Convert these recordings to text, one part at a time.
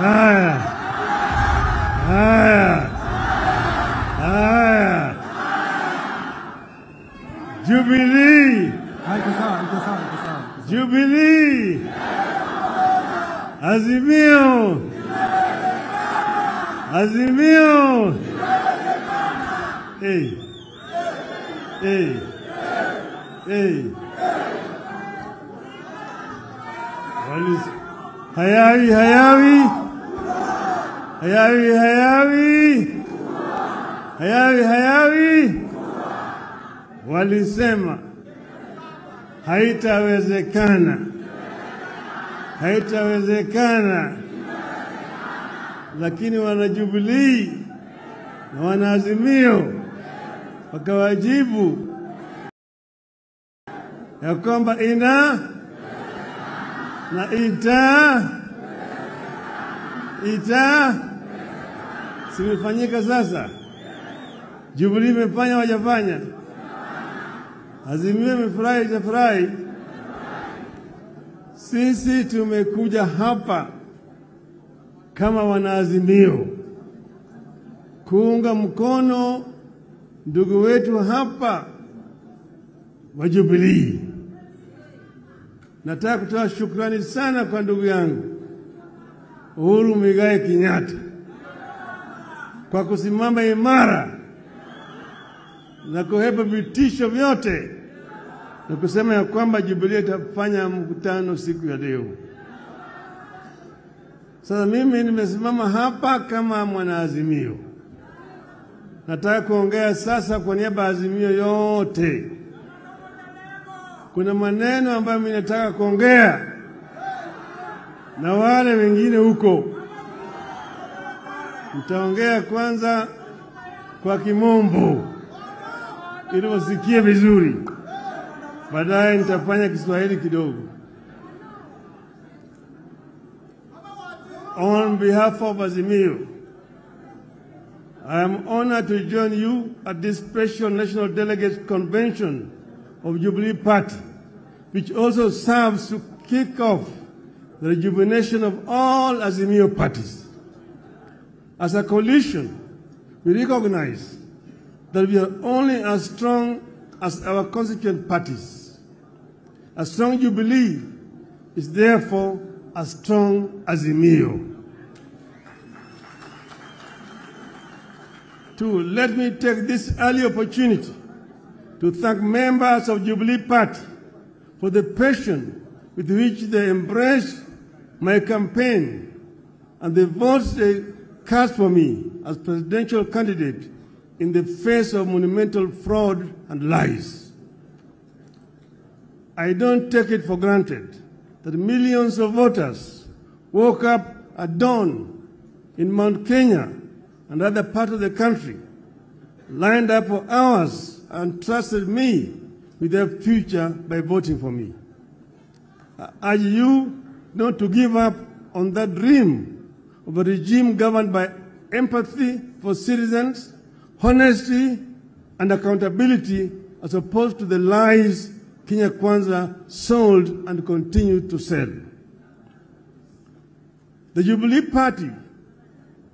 Haya. Jubilee. Jubilee. Azimio. Azimio. Hey. Hayawi. Walisema haitawezekana, lakini wana Jubilee na wana Azimio wakawajibu ya kwamba ina na simefanyika sasa. Jubilee imefanya wajafanya, Azimio imefurahi hajafurahi. Sisi tumekuja hapa kama wanaazimio kuunga mkono ndugu wetu hapa wa Jubilee. Nataka kutoa shukrani sana kwa ndugu yangu Uhuru Kenyatta kwa kusimama imara na kuhepa vitisho vyote na kusema ya kwamba Jubilee itafanya mkutano siku ya leo. Sasa mimi nimesimama hapa kama mwanaazimio. Nataka kuongea sasa kwa niaba ya Azimio yote. Kuna maneno ambayo mimi nataka kuongea na wale wengine huko. Nitaongea kwanza kwa Kimombo ili wasikie vizuri. Baadaye nitafanya Kiswahili kidogo. On behalf of Azimio, I am honored to join you at this special National Delegates Convention of Jubilee Party, which also serves to kick off the rejuvenation of all Azimio parties. As a coalition, we recognize that we are only as strong as our constituent parties. A strong Jubilee is therefore a strong Azimio. Two, let me take this early opportunity to thank members of Jubilee Party for the passion with which they embraced my campaign and the votes they cast for me as presidential candidate in the face of monumental fraud and lies. I don't take it for granted that millions of voters woke up at dawn in Mount Kenya and other parts of the country, lined up for hours and trusted me with their future by voting for me. I urge you not to give up on that dream of a regime governed by empathy for citizens, honesty, and accountability, as opposed to the lies Kenya Kwanza sold and continued to sell. The Jubilee Party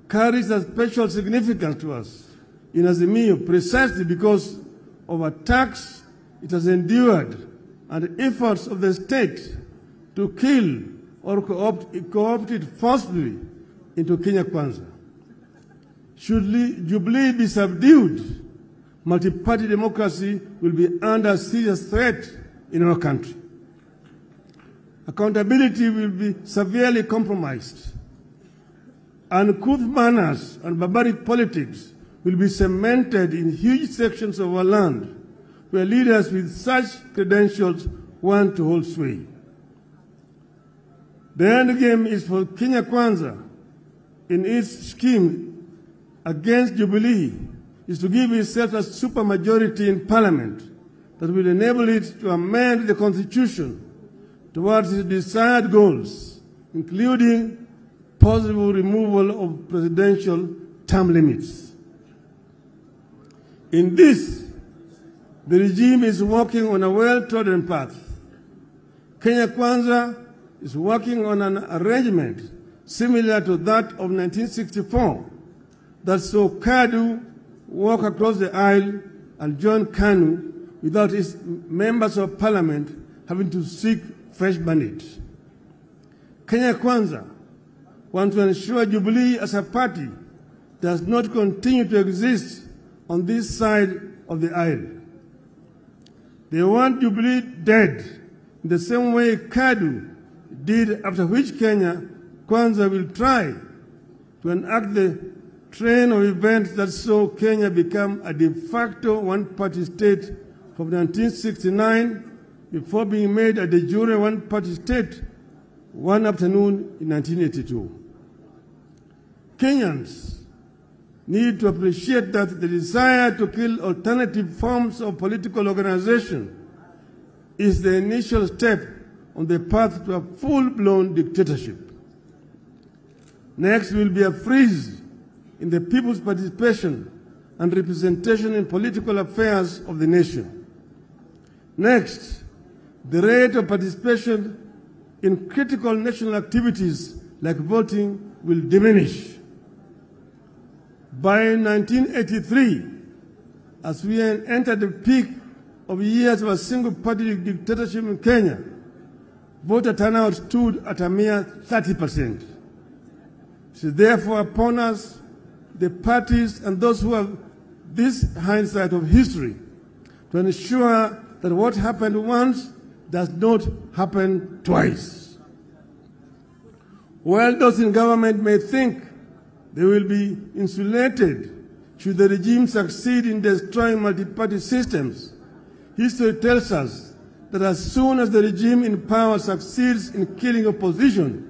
carries a special significance to us in Azimio precisely because of attacks it has endured and efforts of the state to kill or co-opt it forcibly into Kenya Kwanza. Should Jubilee be subdued, multi-party democracy will be under serious threat in our country. Accountability will be severely compromised. Uncouth manners and barbaric politics will be cemented in huge sections of our land where leaders with such credentials want to hold sway. The end game is for Kenya Kwanza in its scheme against Jubilee is to give itself a supermajority in Parliament that will enable it to amend the Constitution towards its desired goals, including possible removal of presidential term limits. In this, the regime is working on a well-trodden path. Kenya Kwanza is working on an arrangement similar to that of 1964, that saw KADU walk across the aisle and join KANU without its members of parliament having to seek fresh mandates. Kenya Kwanza want to ensure Jubilee as a party does not continue to exist on this side of the aisle. They want Jubilee dead in the same way KADU did, after which Kenya Kwanza will try to enact the train of events that saw Kenya become a de facto one-party state from 1969 before being made a de jure one-party state one afternoon in 1982. Kenyans need to appreciate that the desire to kill alternative forms of political organization is the initial step on the path to a full-blown dictatorship. Next will be a freeze in the people's participation and representation in political affairs of the nation. Next, the rate of participation in critical national activities like voting will diminish. By 1983, as we entered the peak of years of a single-party dictatorship in Kenya, voter turnout stood at a mere 30%. It is therefore upon us, the parties and those who have this hindsight of history, to ensure that what happened once does not happen twice. While those in government may think they will be insulated should the regime succeed in destroying multi-party systems, history tells us that as soon as the regime in power succeeds in killing opposition,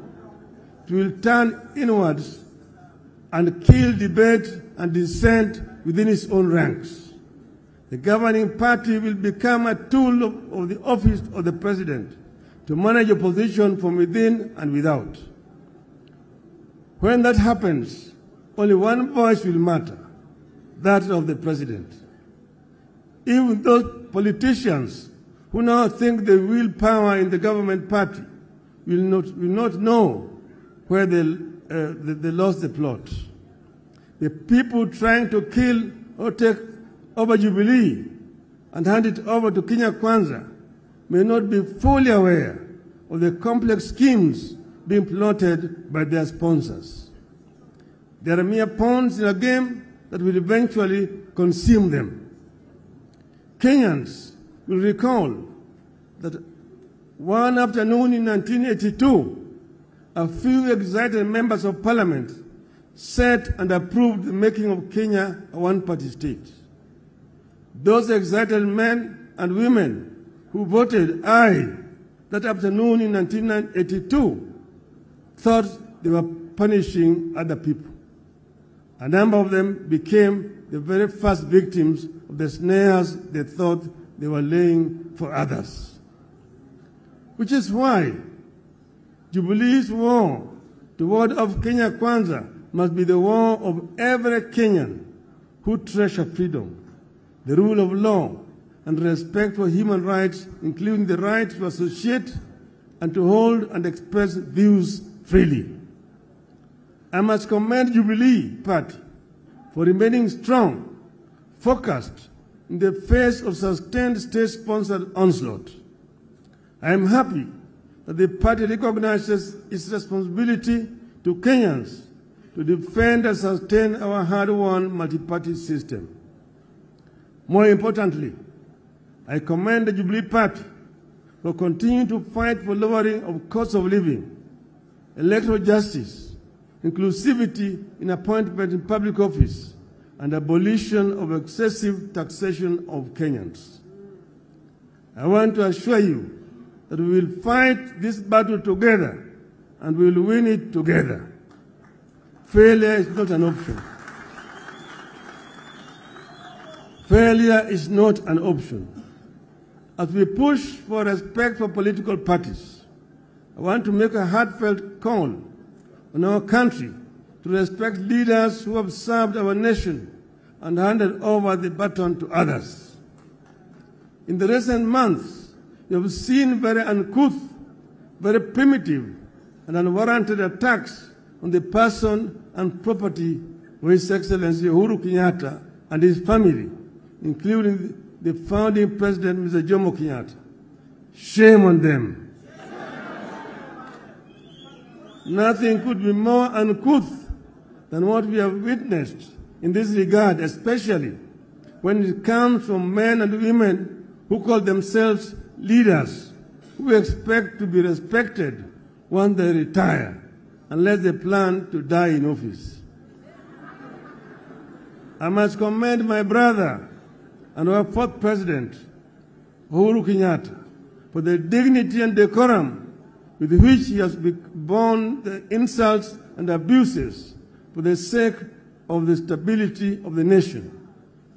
it will turn inwards and kill debate and dissent within its own ranks. The governing party will become a tool of the office of the president to manage opposition from within and without. When that happens, only one voice will matter, that of the president. Even those politicians who now think they wield power in the government party will not know where they lost the plot. The people trying to kill or take over Jubilee and hand it over to Kenya Kwanza may not be fully aware of the complex schemes being plotted by their sponsors. They are mere pawns in a game that will eventually consume them. Kenyans will recall that one afternoon in 1982, a few excited members of parliament set and approved the making of Kenya a one-party state. Those excited men and women who voted aye that afternoon in 1982 thought they were punishing other people. A number of them became the very first victims of the snares they thought they were laying for others. Which is why Jubilee's war toward of Kenya Kwanza must be the war of every Kenyan who treasure freedom, the rule of law, and respect for human rights, including the right to associate and to hold and express views freely. I must commend Jubilee Party for remaining strong, focused in the face of sustained state-sponsored onslaught. I am happy that the party recognizes its responsibility to Kenyans to defend and sustain our hard-won multi-party system. More importantly, I commend the Jubilee Party for continuing to fight for lowering of cost of living, electoral justice, inclusivity in appointment in public office, and abolition of excessive taxation of Kenyans. I want to assure you that we will fight this battle together and we will win it together. Failure is not an option. Failure is not an option. As we push for respect for political parties, I want to make a heartfelt call on our country to respect leaders who have served our nation and handed over the baton to others. In the recent months, we have seen very uncouth, very primitive, and unwarranted attacks on the person and property of His Excellency Uhuru Kenyatta and his family, including the founding president, Mr. Jomo Kenyatta. Shame on them. Nothing could be more uncouth than what we have witnessed in this regard, especially when it comes from men and women who call themselves leaders, who expect to be respected once they retire, unless they plan to die in office. I must commend my brother and our fourth president, Uhuru Kenyatta, for the dignity and decorum with which he has borne the insults and abuses for the sake of the stability of the nation,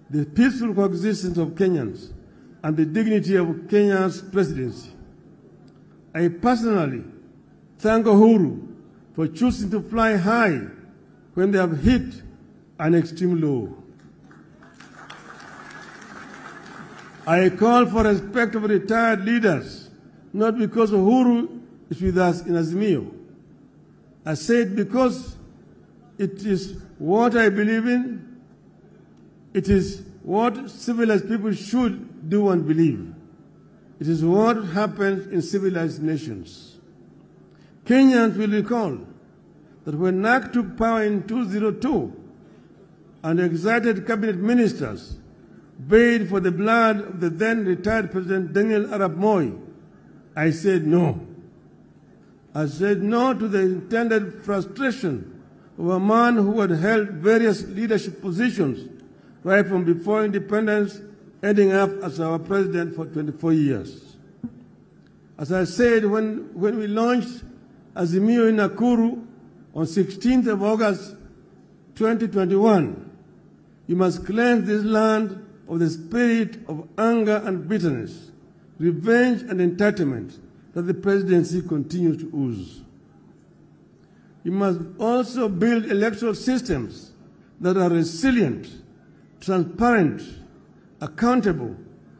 the peaceful coexistence of Kenyans, and the dignity of Kenya's presidency. I personally thank Uhuru for choosing to fly high when they have hit an extreme low. I call for respect of retired leaders, not because Uhuru is with us in Azimio. I say it because it is what I believe in. It is what civilized people should do and believe. It is what happens in civilized nations. Kenyans will recall that when NAC took power in 2002 and excited cabinet ministers bayed for the blood of the then retired President Daniel Arap Moi, I said no. I said no to the intended frustration of a man who had held various leadership positions right from before independence, ending up as our president for 24 years. As I said when we launched Azimio in Nakuru on 16th of August 2021, you must cleanse this land of the spirit of anger and bitterness, revenge and entitlement that the presidency continues to ooze. You must also build electoral systems that are resilient, transparent, accountable,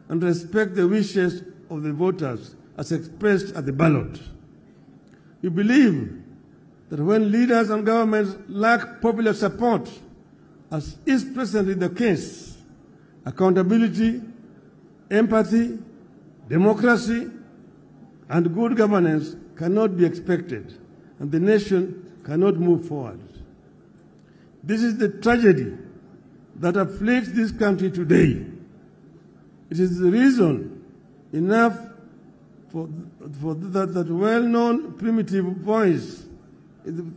and respect the wishes of the voters as expressed at the ballot. We believe that when leaders and governments lack popular support, as is presently the case, accountability, empathy, democracy, and good governance cannot be expected, and the nation cannot move forward. This is the tragedy that afflicts this country today. It is the reason enough for that well-known primitive voice in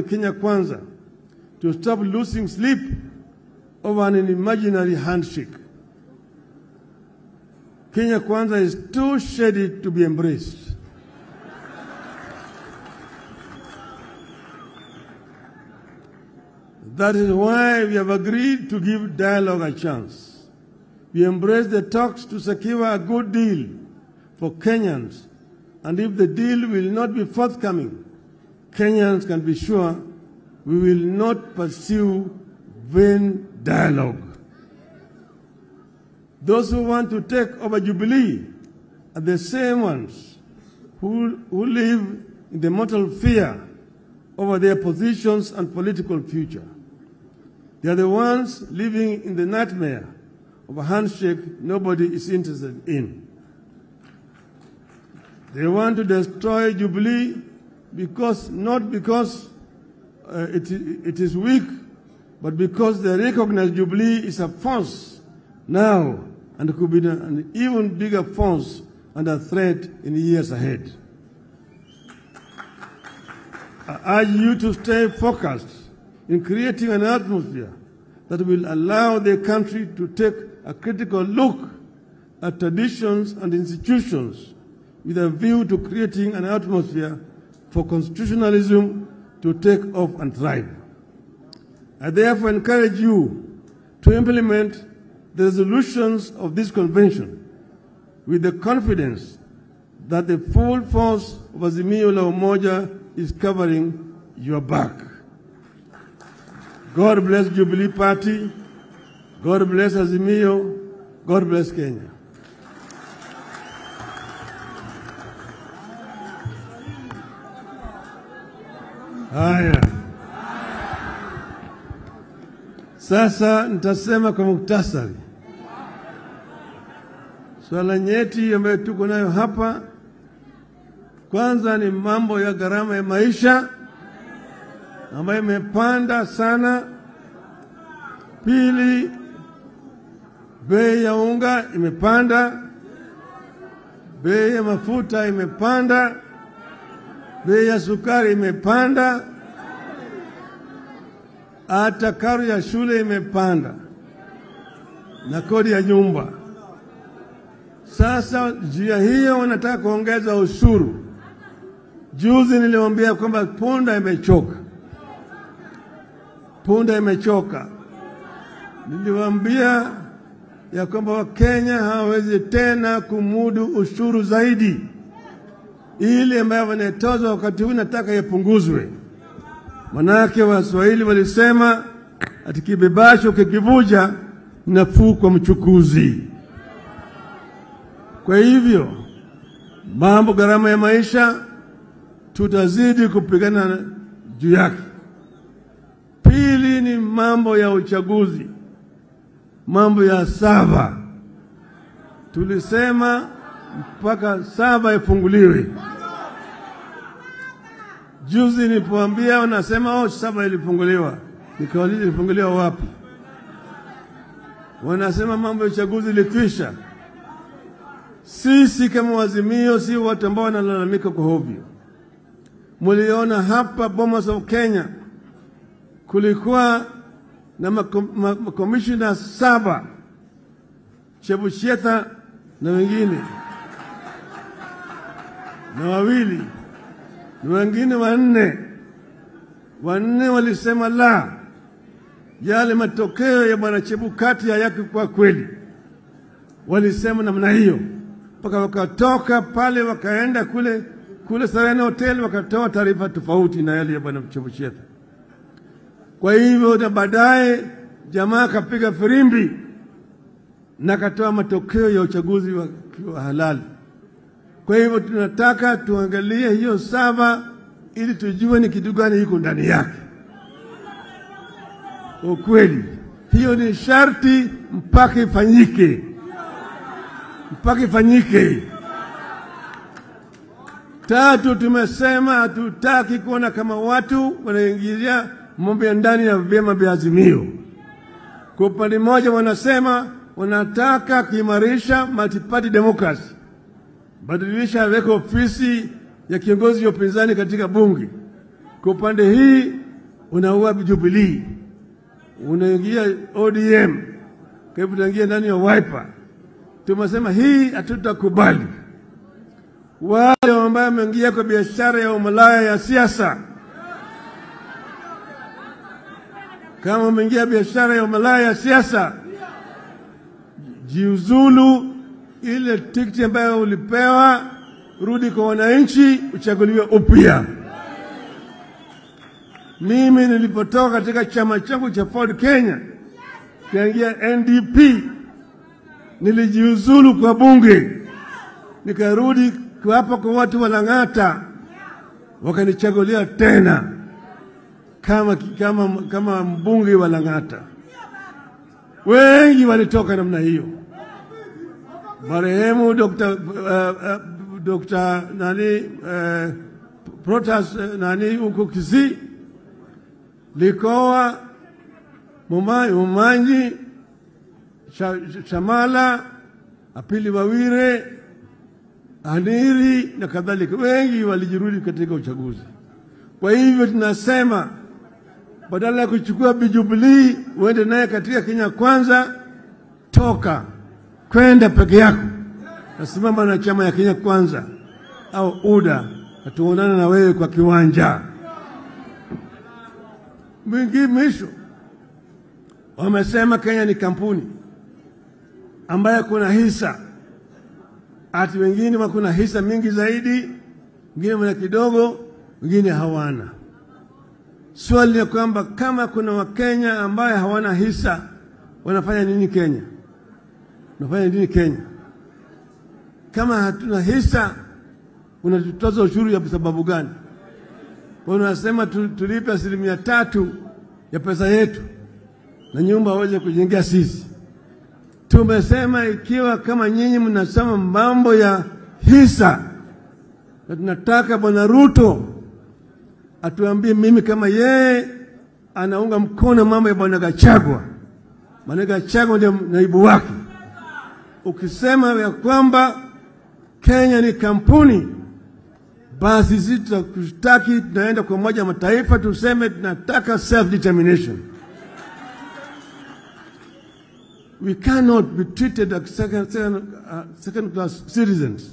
Kenya Kwanza to stop losing sleep over an imaginary handshake. Kenya Kwanza is too shady to be embraced. That is why we have agreed to give dialogue a chance. We embrace the talks to secure a good deal for Kenyans, and if the deal will not be forthcoming, Kenyans can be sure we will not pursue vain dialogue. Those who want to take over Jubilee are the same ones who live in the mortal fear over their positions and political future. They are the ones living in the nightmare of a handshake nobody is interested in. They want to destroy Jubilee not because it is weak, but because they recognize Jubilee is a force now and could be an even bigger force and a threat in the years ahead. I urge you to stay focused in creating an atmosphere that will allow the country to take a critical look at traditions and institutions with a view to creating an atmosphere for constitutionalism to take off and thrive. I therefore encourage you to implement the resolutions of this convention with the confidence that the full force of Azimio la Umoja is covering your back. God bless Jubilee Party. God bless Azimio. God bless Kenya. Haya. Sasa nitasema kwa muktasari. Swala nyeti ambayo tuko nayo hapa, kwanza ni mambo ya gharama ya maisha ambayo imepanda sana. Pili, bei ya unga imepanda, bei ya mafuta imepanda, bei ya sukari imepanda, hata karo ya shule imepanda na kodi ya nyumba. Sasa njia hiyo wanataka kuongeza ushuru. Juzi niliwaambia kwamba punda imechoka. Punda imechoka. Niliwaambia ya kwamba Wakenya hawawezi tena kumudu ushuru zaidi. Ile ambayo wanatozwa wakati huu nataka yapunguzwe. Manake Waswahili walisema ati kibebasho kikivuja nafuu kwa mchukuzi. Kwa hivyo mambo gharama ya maisha tutazidi kupigana juu yake. Pili ni mambo ya uchaguzi. Mambo ya saba. Tulisema mpaka saba ifunguliwe. Juzi nilipoambia wanasema saba ilifunguliwa. Nikauliza ilifunguliwa wapi? Wanasema mambo ya uchaguzi ilikwisha. Sisi kama Wazimio si watu ambao wanalalamika kwa hovyo. Muliona hapa Bomas of Kenya kulikuwa na makomishina 7, Chebucheta na wengine na wawili na wengine 4. 4 walisema la, yale matokeo ya bwana Chebukati hayako kwa kweli. Walisema namna hiyo. Paka wakatoka pale wakaenda kule Serena Hotel wakatoa taarifa tofauti na yale ya bwana Chebucheta. Kwa hivyo na baadaye jamaa kapiga firimbi na katoa matokeo ya uchaguzi wa halali. Kwa hivyo tunataka tuangalie hiyo 7 ili tujue ni kitu gani iko ndani yake. Ukweli hiyo ni sharti mpaka ifanyike. Mpaka ifanyike. 3, tumesema hatutaki kuona kama watu wanaingilia mambo ya ndani ya vyama vya Azimio. Kwa upande mmoja wanasema wanataka kuimarisha multi-party democracy, badilisha weka ofisi ya kiongozi wa upinzani katika bunge. Kwa upande hii unaua Jubilee, unaingia ODM, kwa hivyo unaingia ndani ya Wiper. Tumesema hii hatutakubali. Wale ambao wameingia kwa biashara ya umalaya ya siasa, kama umeingia biashara ya umalaya ya siasa, jiuzulu. Ile tikiti ambayo ulipewa rudi kwa wananchi, uchaguliwe upya. Mimi nilipotoka katika chama changu cha Ford Kenya kaingia NDP, nilijiuzulu kwa bunge, nikarudi hapa kwa watu wa Lang'ata, wakanichagulia tena kama mbunge wa Lang'ata. Wengi walitoka namna hiyo. Marehemu Dr. Protas huko Kisii, Likoa, Mumanyi, Shamala, Apili Wawire, Aniri na kadhalika. Wengi walijirudi katika uchaguzi. Kwa hivyo tunasema badala ya kuchukua Jubilee uende naye katika Kenya Kwanza, toka kwenda peke yako. Nasimama na chama ya Kenya Kwanza au UDA, tuonane na wewe kwa kiwanja. Mwisho wamesema Kenya ni kampuni ambayo kuna hisa. Ati wengine wakuna hisa mingi zaidi, wengine wana kidogo, wengine hawana. Swali ni kwamba kama kuna Wakenya ambaye hawana hisa, wanafanya nini Kenya? Wanafanya nini Kenya? Kama hatuna hisa, unatutoza ushuru ya sababu gani? Wanasema tulipe 3% ya pesa yetu na nyumba waweze kujengea sisi. Tumesema ikiwa kama nyinyi mnasema mambo ya hisa, na tunataka Bwana Ruto atuambie mimi kama yeye anaunga mkono mambo ya Bwana Gachagua. Bwana Gachagua ndio naibu wake. Ukisema ya kwamba Kenya ni kampuni, basi sisi tutakutaki tunaenda kwa Umoja wa Mataifa tuseme tunataka self-determination. We cannot be treated as second-class citizens.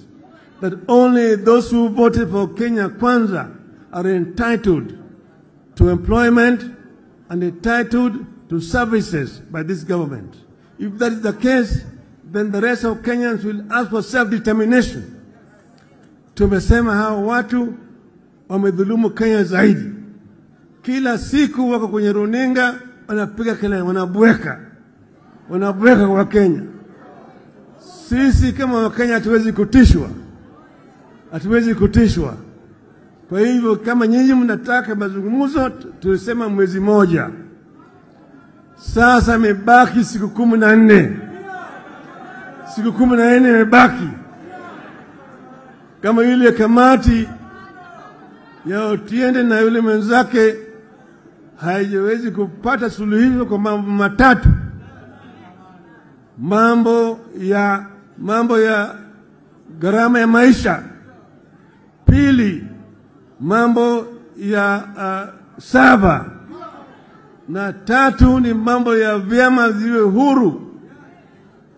That only those who voted for Kenya Kwanza are entitled to employment and entitled to services by this government. If that is the case, then the rest of Kenyans will ask for self-determination. Tumesema hao watu wamedhulumu Kenya zaidi. Kila siku wako kwenye runinga wanapiga kelele, wanabweka kwa Kenya. Sisi kama Wakenya hatuwezi kutishwa. Kwa hivyo kama nyinyi mnataka mazungumzo, tulisema mwezi moja. Sasa imebaki siku 14. Siku 14 imebaki. Kama yule kamati ya Otiende na yule mwenzake haiwezi kupata suluhisho kwa mambo matatu. Mambo ya gharama ya maisha. Pili, mambo ya sava. Na tatu ni mambo ya vyama ziwe huru.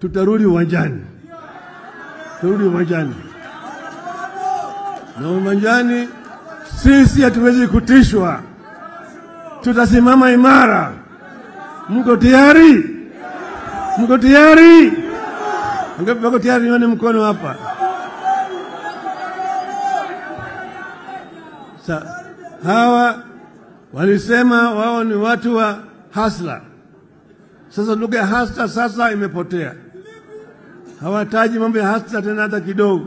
Tutarudi uwanjani. Na uwanjani sisi hatuwezi kutishwa. Tutasimama imara. Mko tayari? Mko tayari? Nione mkono hapa. Hawa walisema wao ni watu wa hasla. Sasa lugha ya hasla sasa imepotea. Hawataji mambo ya hasla tena hata kidogo.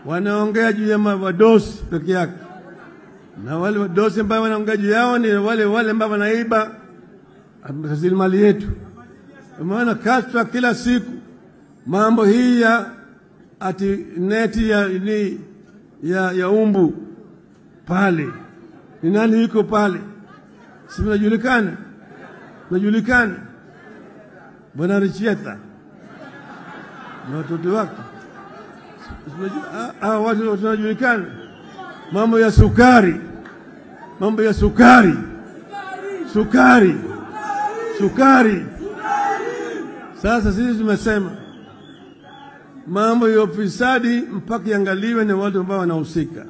Wanaongea juu ya wadosi peke yake. Na wale wadosi ambao wanaongea juu yao ni wale ambao wanaiba rasilimali yetu. Umeona kashfa kila siku. Mambo hii ya ati neti ya umbu pale. Ni nani yuko pale? Si mnajulikana? Bwana Richieta na watoto wake. Watu tunajulikana. Mambo ya sukari. Sasa sisi tumesema mambo ya ufisadi mpaka iangaliwe na watu ambao wanahusika.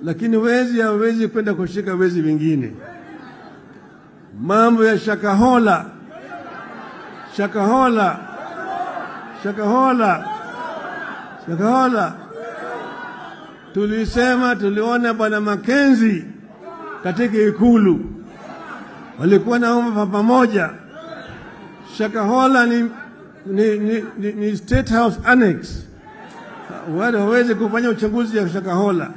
Lakini wezi hawezi kwenda kushika wezi wengine. Mambo ya Shakahola. Tulisema tuliona Bwana Makenzi katika ikulu. Walikuwa naomba pamoja. Shakahola ni State House Annex. Wale hawezi kufanya uchunguzi ya Shakahola.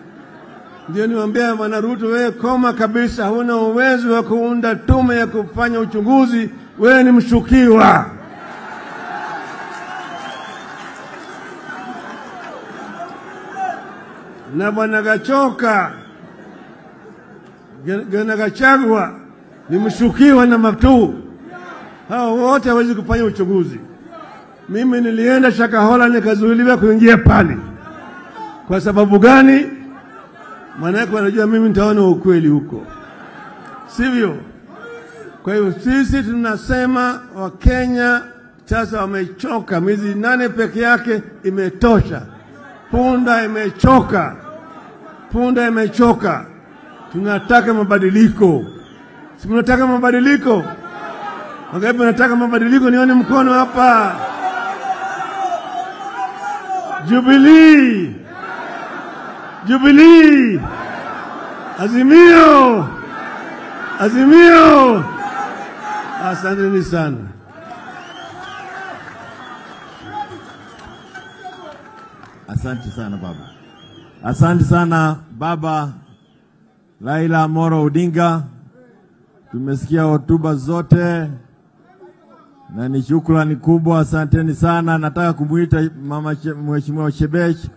Ndio niwaambia Bwana Ruto, wewe koma kabisa, huna uwezo wa kuunda tume ya kufanya uchunguzi, wewe ni mshukiwa. Na Bwana Gachagua ni mshukiwa na matu. Hao wote hawezi kufanya uchunguzi. Mimi nilienda Shakahola nikazuiliwa kuingia pale. Kwa sababu gani? Maana wanajua mimi nitaona ukweli huko. Sivyo? Kwa hiyo sisi tunasema Wakenya sasa wamechoka. Miezi 8 peke yake imetosha. Punda imechoka. Tunataka mabadiliko. Si mnataka mabadiliko? Wangapi wanataka mabadiliko? Nione mkono hapa. Jubilee. Azimio. Asanteni sana. Asante sana baba. Asante sana baba. Raila Odinga. Tumesikia hotuba zote na ni shukrani kubwa, asanteni sana. Nataka kumuita Mheshimiwa Shebesh